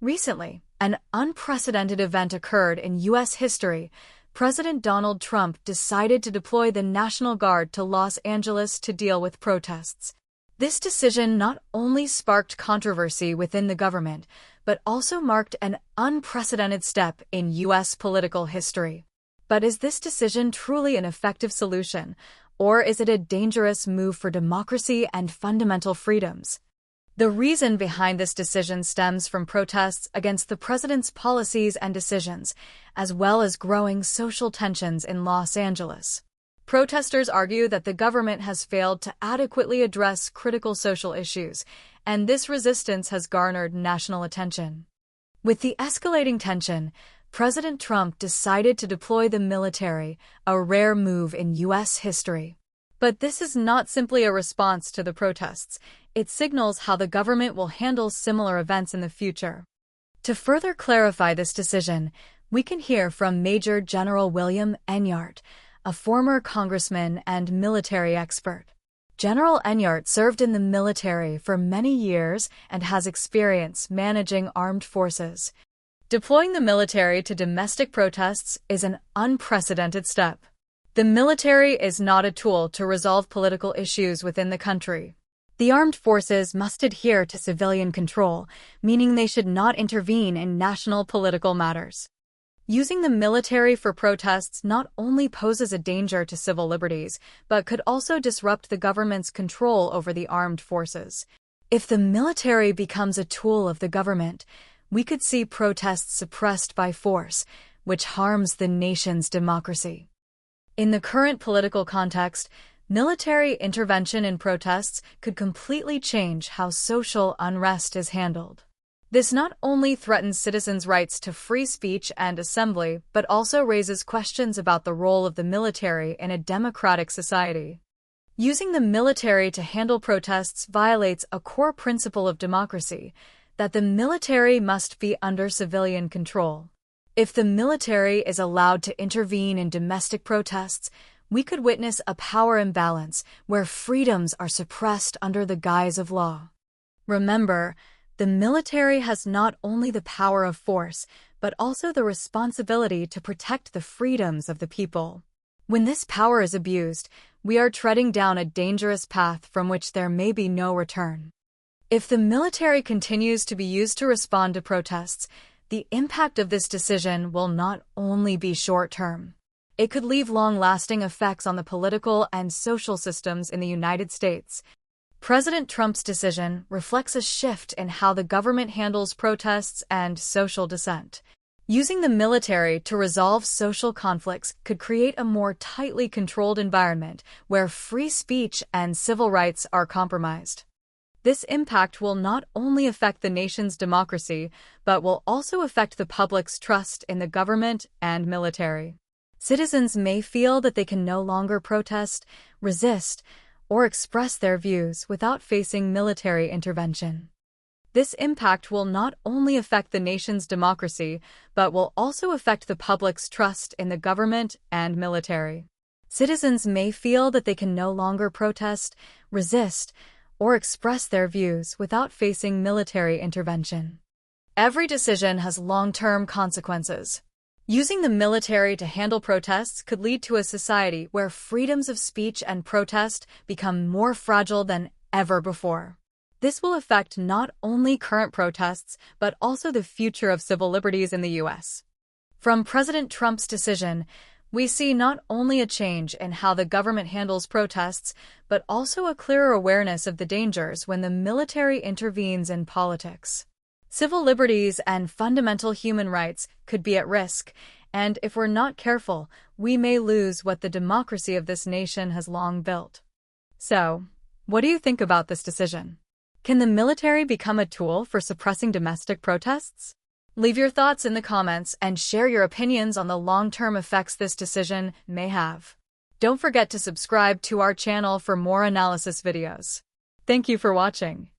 Recently, an unprecedented event occurred in U.S. history. President Donald Trump decided to deploy the National Guard to Los Angeles to deal with protests. This decision not only sparked controversy within the government, but also marked an unprecedented step in U.S. political history. But is this decision truly an effective solution, or is it a dangerous move for democracy and fundamental freedoms? The reason behind this decision stems from protests against the president's policies and decisions, as well as growing social tensions in Los Angeles. Protesters argue that the government has failed to adequately address critical social issues, and this resistance has garnered national attention. With the escalating tension, President Trump decided to deploy the military, a rare move in U.S. history. But this is not simply a response to the protests. It signals how the government will handle similar events in the future. To further clarify this decision, we can hear from Major General William Enyart, a former congressman and military expert. General Enyart served in the military for many years and has experience managing armed forces. Deploying the military to domestic protests is an unprecedented step. The military is not a tool to resolve political issues within the country. The armed forces must adhere to civilian control, meaning they should not intervene in national political matters. Using the military for protests not only poses a danger to civil liberties, but could also disrupt the government's control over the armed forces. If the military becomes a tool of the government, we could see protests suppressed by force, which harms the nation's democracy. In the current political context, military intervention in protests could completely change how social unrest is handled. This not only threatens citizens' rights to free speech and assembly, but also raises questions about the role of the military in a democratic society. Using the military to handle protests violates a core principle of democracy, that the military must be under civilian control. If the military is allowed to intervene in domestic protests, we could witness a power imbalance where freedoms are suppressed under the guise of law. Remember, the military has not only the power of force, but also the responsibility to protect the freedoms of the people. When this power is abused, we are treading down a dangerous path from which there may be no return. If the military continues to be used to respond to protests, the impact of this decision will not only be short-term. It could leave long-lasting effects on the political and social systems in the United States. President Trump's decision reflects a shift in how the government handles protests and social dissent. Using the military to resolve social conflicts could create a more tightly controlled environment where free speech and civil rights are compromised. This impact will not only affect the nation's democracy, but will also affect the public's trust in the government and military. Citizens may feel that they can no longer protest, resist, or express their views without facing military intervention. This impact will not only affect the nation's democracy, but will also affect the public's trust in the government and military. Citizens may feel that they can no longer protest, resist, or express their views without facing military intervention. Every decision has long-term consequences. Using the military to handle protests could lead to a society where freedoms of speech and protest become more fragile than ever before. This will affect not only current protests, but also the future of civil liberties in the U.S. From President Trump's decision, we see not only a change in how the government handles protests, but also a clearer awareness of the dangers when the military intervenes in politics. Civil liberties and fundamental human rights could be at risk, and if we're not careful, we may lose what the democracy of this nation has long built. So, what do you think about this decision? Can the military become a tool for suppressing domestic protests? Leave your thoughts in the comments and share your opinions on the long-term effects this decision may have. Don't forget to subscribe to our channel for more analysis videos. Thank you for watching.